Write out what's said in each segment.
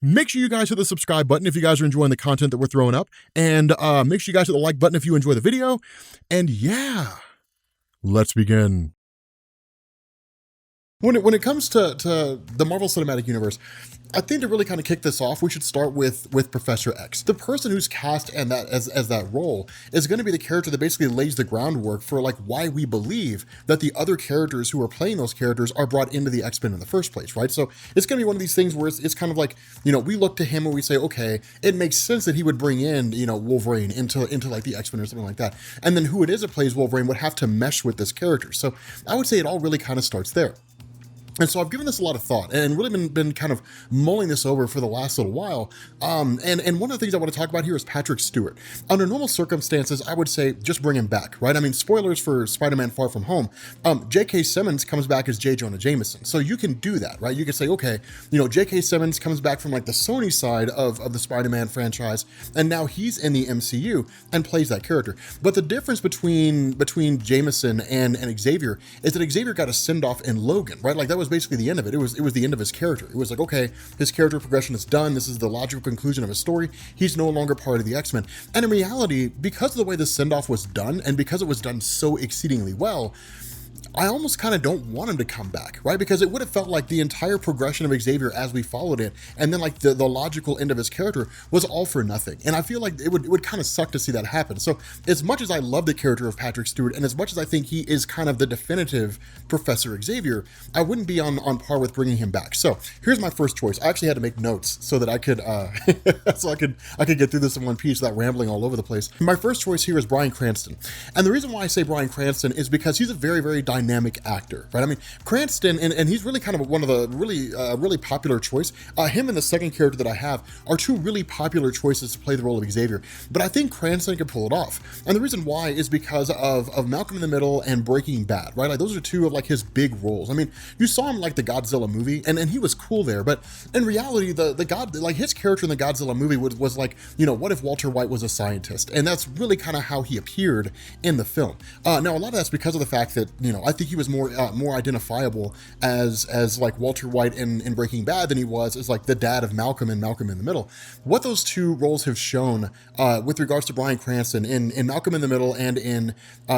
Make sure you guys hit the subscribe button if you guys are enjoying the content that we're throwing up. And make sure you guys hit the like button if you enjoy the video. And yeah, let's begin. When it comes to the Marvel Cinematic Universe, I think to really kind of kick this off, we should start with Professor X. The person who's cast and that as that role is going to be the character that basically lays the groundwork for like why we believe that the other characters who are playing those characters are brought into the X-Men in the first place, right? So it's going to be one of these things where it's kind of like, we look to him and we say, okay, it makes sense that he would bring in, Wolverine into like the X-Men or something like that. And then who it is that plays Wolverine would have to mesh with this character. So I would say it all really kind of starts there. And so I've given this a lot of thought and really been kind of mulling this over for the last little while. And one of the things I want to talk about here is Patrick Stewart. Under normal circumstances, I would say just bring him back, right? I mean, spoilers for Spider-Man Far From Home. J.K. Simmons comes back as J. Jonah Jameson. So you can do that, right? You can say, okay, J.K. Simmons comes back from like the Sony side of the Spider-Man franchise, and now he's in the MCU and plays that character. But the difference between Jameson and Xavier is that Xavier got a send-off in Logan, right? Like that was basically the end of it. It was the end of his character. It was like, okay, his character progression is done. This is the logical conclusion of his story. He's no longer part of the X-Men. And in reality, because of the way the send-off was done, and because it was done so exceedingly well, I almost kind of don't want him to come back, right? Because it would have felt like the entire progression of Xavier as we followed it, and then like the logical end of his character was all for nothing. And I feel like it would kind of suck to see that happen. So as much as I love the character of Patrick Stewart, and as much as I think he is kind of the definitive Professor Xavier, I wouldn't be on par with bringing him back. So here's my first choice. I actually had to make notes so that I could I could get through this in one piece without rambling all over the place. My first choice here is Bryan Cranston. And the reason why I say Bryan Cranston is because he's a very, very dynamic actor, right? I mean, Cranston, and he's really kind of one of the really popular choice. Him and the second character that I have are two really popular choices to play the role of Xavier, but I think Cranston can pull it off. And the reason why is because of Malcolm in the Middle and Breaking Bad, right? Like those are two of like his big roles. I mean, you saw him like the Godzilla movie, and he was cool there, but in reality, his character in the Godzilla movie was like, what if Walter White was a scientist? And that's really kind of how he appeared in the film. Now, a lot of that's because of the fact that, I think he was more identifiable as like Walter White in Breaking Bad than he was as like the dad of Malcolm in Malcolm in the Middle. What those two roles have shown with regards to Bryan Cranston in Malcolm in the Middle and in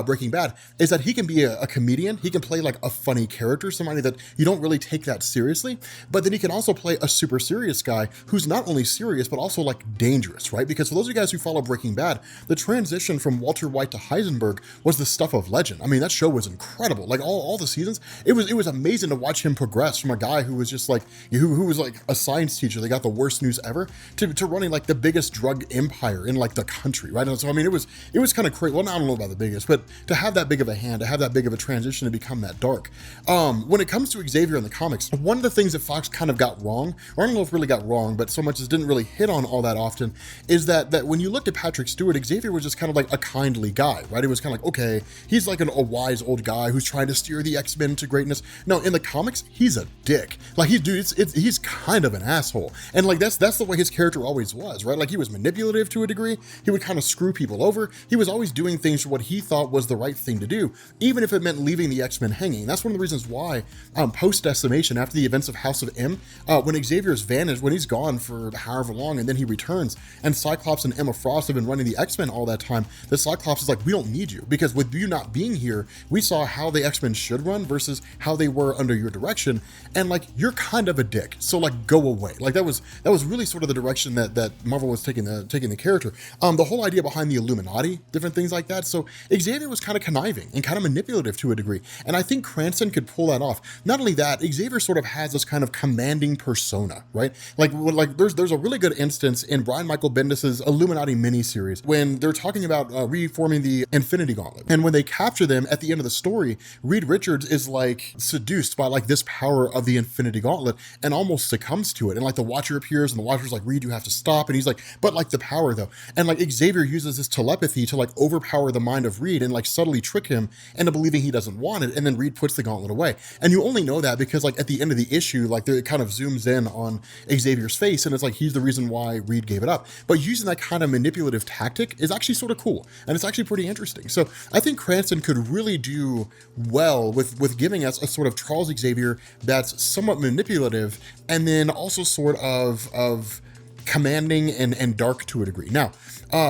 Breaking Bad is that he can be a comedian. He can play like a funny character, somebody that you don't really take that seriously, but then he can also play a super serious guy who's not only serious, but also like dangerous, right? Because for those of you guys who follow Breaking Bad, the transition from Walter White to Heisenberg was the stuff of legend. I mean, that show was incredible. Like all the seasons, it was amazing to watch him progress from a guy who was just like, who was like a science teacher that got the worst news ever to running like the biggest drug empire in like the country, right? And so, I mean, it was kind of crazy. Well, I don't know about the biggest, but to have that big of a hand, to have that big of a transition to become that dark. When it comes to Xavier in the comics, one of the things that Fox kind of got wrong, or I don't know if really got wrong, but so much as didn't really hit on all that often, is that when you looked at Patrick Stewart, Xavier was just kind of like a kindly guy, right? It was kind of like, okay, he's like a wise old guy who's trying to steer the X-Men to greatness. No, in the comics, he's a dick. Like he's kind of an asshole. And like that's the way his character always was, right? Like he was manipulative to a degree. He would kind of screw people over. He was always doing things for what he thought was the right thing to do, even if it meant leaving the X-Men hanging. That's one of the reasons why post-decimation, after the events of House of M, when Xavier's vanished, when he's gone for however long and then he returns, and Cyclops and Emma Frost have been running the X-Men all that time, the Cyclops is like, we don't need you, because with you not being here, we saw how the X-Men should run versus how they were under your direction, and like you're kind of a dick, so like go away. Like that was really sort of the direction that Marvel was taking the character. The whole idea behind the Illuminati, different things like that. So Xavier was kind of conniving and kind of manipulative to a degree, and I think Cranston could pull that off. Not only that, Xavier sort of has this kind of commanding persona, right? Like there's a really good instance in Brian Michael Bendis's Illuminati miniseries when they're talking about reforming the Infinity Gauntlet, and when they capture them at the end of the story, Reed Richards is like seduced by like this power of the Infinity Gauntlet and almost succumbs to it. And like the Watcher appears, and the Watcher's like, Reed, you have to stop. And he's like, but like the power though. And like Xavier uses his telepathy to like overpower the mind of Reed and like subtly trick him into believing he doesn't want it. And then Reed puts the gauntlet away. And you only know that because like at the end of the issue, like it kind of zooms in on Xavier's face, and it's like he's the reason why Reed gave it up. But using that kind of manipulative tactic is actually sort of cool, and it's actually pretty interesting. So I think Cranston could really do well with giving us a sort of Charles Xavier that's somewhat manipulative, and then also sort of commanding and dark to a degree. Now,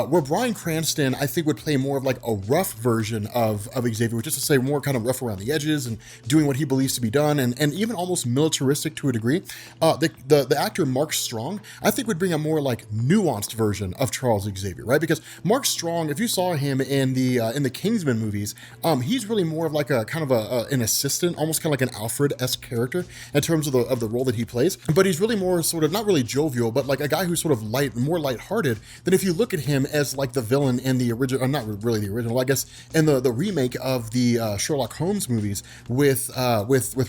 where Bryan Cranston, I think, would play more of like a rough version of Xavier, which is to say more kind of rough around the edges and doing what he believes to be done, and even almost militaristic to a degree. The actor Mark Strong, I think, would bring a more like nuanced version of Charles Xavier, right? Because Mark Strong, if you saw him in the Kingsman movies, he's really more of like a kind of an assistant, almost kind of like an Alfred-esque character in terms of the role that he plays. But he's really more sort of not really jovial, but like a guy who's sort of more lighthearted than if you look at him as like the villain in the original, or not really the original, I guess, in the remake of the Sherlock Holmes movies with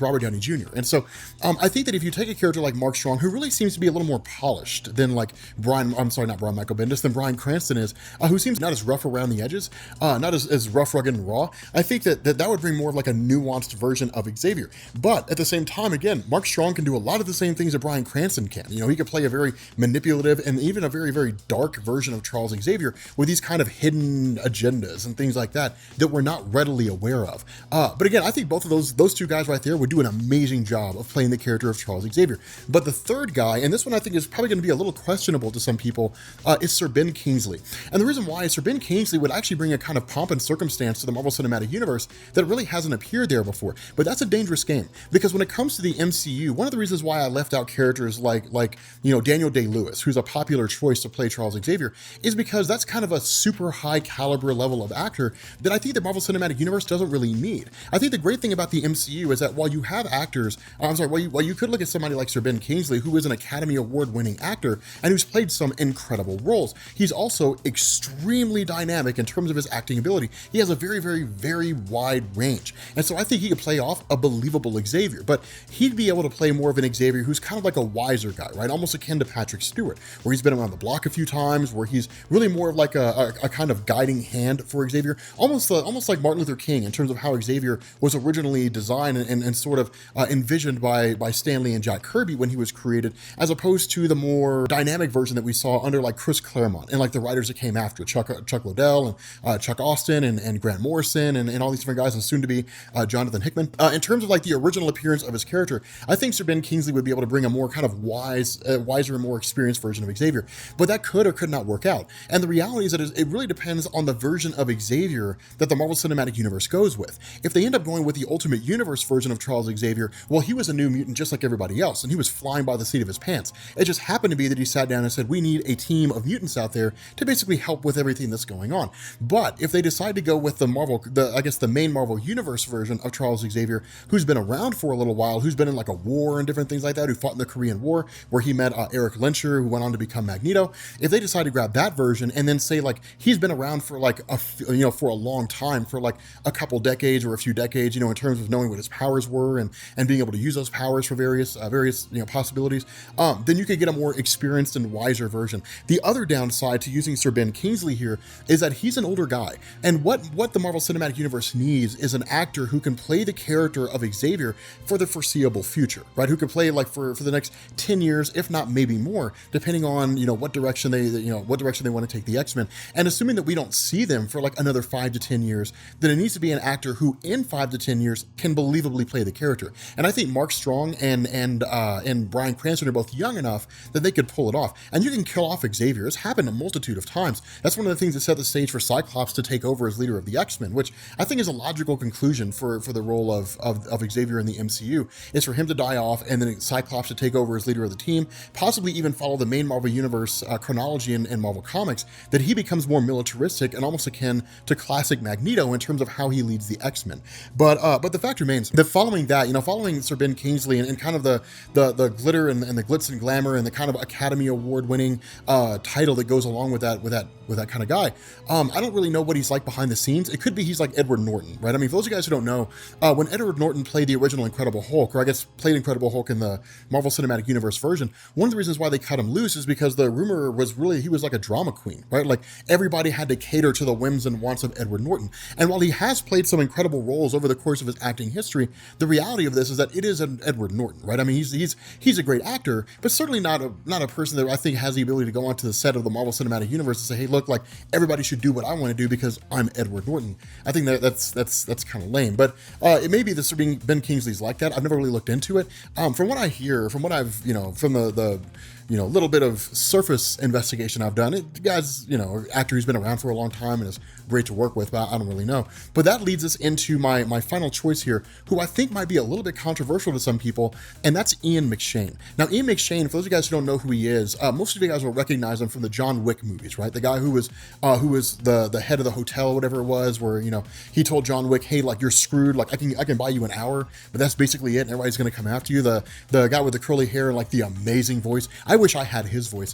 Robert Downey Jr. And so I think that if you take a character like Mark Strong, who really seems to be a little more polished than like not Brian Michael Bendis, than Bryan Cranston is, who seems not as rough around the edges, not as rough, rugged, and raw, I think that would bring more of like a nuanced version of Xavier. But at the same time, again, Mark Strong can do a lot of the same things that Bryan Cranston can. You know, he could play a very manipulative and even a very, very dark version of Charles Xavier with these kind of hidden agendas and things like that we're not readily aware of. But again, I think both of those two guys right there would do an amazing job of playing the character of Charles Xavier. But the third guy, and this one I think is probably going to be a little questionable to some people, is Sir Ben Kingsley. And the reason why is Sir Ben Kingsley would actually bring a kind of pomp and circumstance to the Marvel Cinematic Universe that really hasn't appeared there before. But that's a dangerous game, because when it comes to the MCU, one of the reasons why I left out characters like Daniel Day-Lewis, who's a popular choice to play Charles Xavier, is because that's kind of a super high caliber level of actor that I think the Marvel Cinematic Universe doesn't really need. I think the great thing about the MCU is that while you have actors, while you could look at somebody like Sir Ben Kingsley, who is an Academy Award winning actor and who's played some incredible roles, he's also extremely dynamic in terms of his acting ability. He has a very, very, very wide range. And so I think he could play off a believable Xavier, but he'd be able to play more of an Xavier who's kind of like a wiser guy, right? Almost akin to Patrick Stewart, where he's been around the block a few times, where he's really more of like a kind of guiding hand for Xavier, almost like Martin Luther King in terms of how Xavier was originally designed and sort of envisioned by Stan Lee and Jack Kirby when he was created, as opposed to the more dynamic version that we saw under like Chris Claremont and like the writers that came after, Chuck Liddell and Chuck Austin and Grant Morrison and all these different guys, and soon to be Jonathan Hickman. In terms of like the original appearance of his character, I think Sir Ben Kingsley would be able to bring a more kind of wiser and more experienced version of Xavier, but that could or could not work out. And the reality is that it really depends on the version of Xavier that the Marvel Cinematic Universe goes with. If they end up going with the Ultimate Universe version of Charles Xavier, well, he was a new mutant just like everybody else, and he was flying by the seat of his pants. It just happened to be that he sat down and said, we need a team of mutants out there to basically help with everything that's going on. But if they decide to go with the main Marvel Universe version of Charles Xavier, who's been around for a little while, who's been in like a war and different things like that, who fought in the Korean War, where he met Eric Lenscher, who went on to become Magneto, if they decide to grab that version and then say like he's been around for like for a long time, for like a couple decades or a few decades, in terms of knowing what his powers were and being able to use those powers for various possibilities, then you could get a more experienced and wiser version. The other downside to using Sir Ben Kingsley here is that he's an older guy, and what the Marvel Cinematic Universe needs is an actor who can play the character of Xavier for the foreseeable future, right? Who could play like for the next 10 years, if not maybe more, depending on what direction they want to take the X-Men. And assuming that we don't see them for like another 5 to 10 years, then it needs to be an actor who in 5 to 10 years can believably play the character. And I think Mark Strong and Bryan Cranston are both young enough that they could pull it off. And you can kill off Xavier. It's happened a multitude of times. That's one of the things that set the stage for Cyclops to take over as leader of the X-Men, which I think is a logical conclusion for the role of Xavier in the MCU, is for him to die off and then Cyclops to take over as leader of the team, possibly even follow the main Marvel Universe chronology in Marvel Comics, that he becomes more militaristic and almost akin to classic Magneto in terms of how he leads the X-Men. But the fact remains that following Sir Ben Kingsley and kind of the glitter and the glitz and glamour and the kind of Academy Award winning title that goes along with that kind of guy, I don't really know what he's like behind the scenes. It could be he's like Edward Norton, right? I mean, for those of you guys who don't know, when Edward Norton played the original Incredible Hulk, or I guess played Incredible Hulk in the Marvel Cinematic Universe version, one of the reasons why they cut him loose is because the rumor was really he was like a drama queen, right? Like everybody had to cater to the whims and wants of Edward Norton. And while he has played some incredible roles over the course of his acting history, the reality of this is that it is an Edward Norton, right? I mean, he's a great actor, but certainly not a person that I think has the ability to go onto the set of the Marvel Cinematic Universe and say, hey, look, like everybody should do what I want to do because I'm Edward Norton. I think that's kind of lame, but it may be this being Ben Kingsley's like that. I've never really looked into it. From what I hear, from what I've, from the little bit of surface investigation I've done, the guy's, actor who's been around for a long time and is great to work with, but I don't really know. But that leads us into my final choice here, who I think might be a little bit controversial to some people, and that's Ian Mcshane. Now, Ian Mcshane, for those of you guys who don't know who he is, most of you guys will recognize him from the John Wick movies, right? The guy who was the head of the hotel, whatever it was, where, he told John Wick, hey, like, you're screwed, like, I can buy you an hour, but that's basically it, and everybody's gonna come after you. The guy with the curly hair and, like, the amazing voice. I wish I had his voice.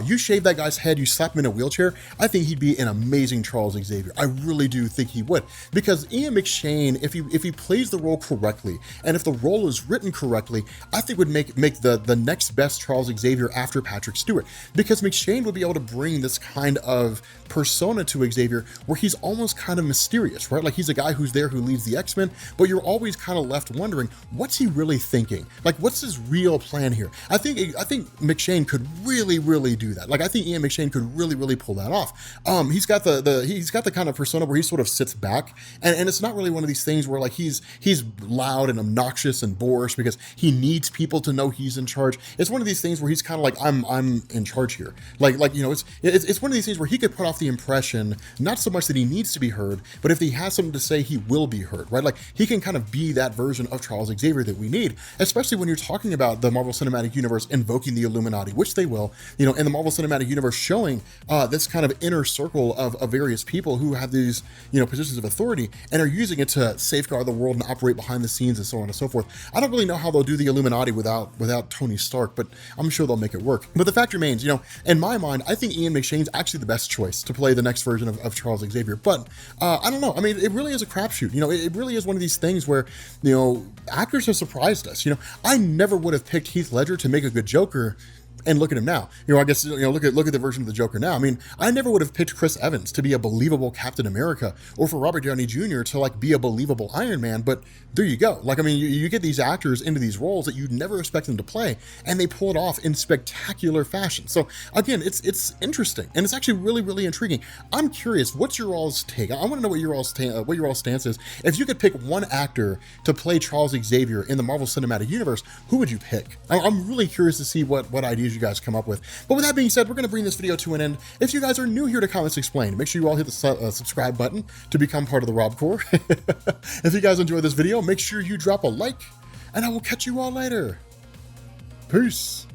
You shave that guy's head, you slap him in a wheelchair, I think he'd be an amazing Charles Xavier. I really do think he would, because Ian Mcshane, if he plays the role correctly, and if the role is written correctly, I think would make the next best Charles Xavier after Patrick Stewart, because Mcshane would be able to bring this kind of persona to Xavier where he's almost kind of mysterious, right? Like he's a guy who's there who leads the X-Men, but you're always kind of left wondering, what's he really thinking? Like, what's his real plan here? I think Mcshane could really do that. Like, I think Ian Mcshane could really pull that off. He's got the kind of persona where he sort of sits back, and it's not really one of these things where like he's loud and obnoxious and boorish because he needs people to know he's in charge. It's one of these things where he's kind of like, I'm in charge here. Like it's one of these things where he could put off the impression, not so much that he needs to be heard, but if he has something to say, he will be heard, right? Like he can kind of be that version of Charles Xavier that we need, especially when you're talking about the Marvel Cinematic Universe invoking the Illuminati, which they will, in the Marvel Cinematic Universe showing this kind of inner circle of various people who have these, positions of authority and are using it to safeguard the world and operate behind the scenes and so on and so forth. I don't really know how they'll do the Illuminati without Tony Stark, but I'm sure they'll make it work. But the fact remains, in my mind, I think Ian McShane's actually the best choice to play the next version of Charles Xavier. But I don't know. I mean, it really is a crapshoot. It really is one of these things where, actors have surprised us. I never would have picked Heath Ledger to make a good Joker. And look at him now. I guess, look at the version of the Joker now. I mean, I never would have picked Chris Evans to be a believable Captain America, or for Robert Downey Jr. to like be a believable Iron Man, but there you go. Like, I mean, you get these actors into these roles that you'd never expect them to play, and they pull it off in spectacular fashion. So again, it's interesting, and it's actually really intriguing. I'm curious, what's your all's take? I want to know what your all's stance is. If you could pick one actor to play Charles Xavier in the Marvel Cinematic Universe, who would you pick? I'm really curious to see what ideas you guys come up with. But with that being said, we're going to bring this video to an end. If you guys are new here to Comics Explained, make sure you all hit the subscribe button to become part of the Rob Corps. If you guys enjoyed this video, make sure you drop a like, and I will catch you all later. Peace.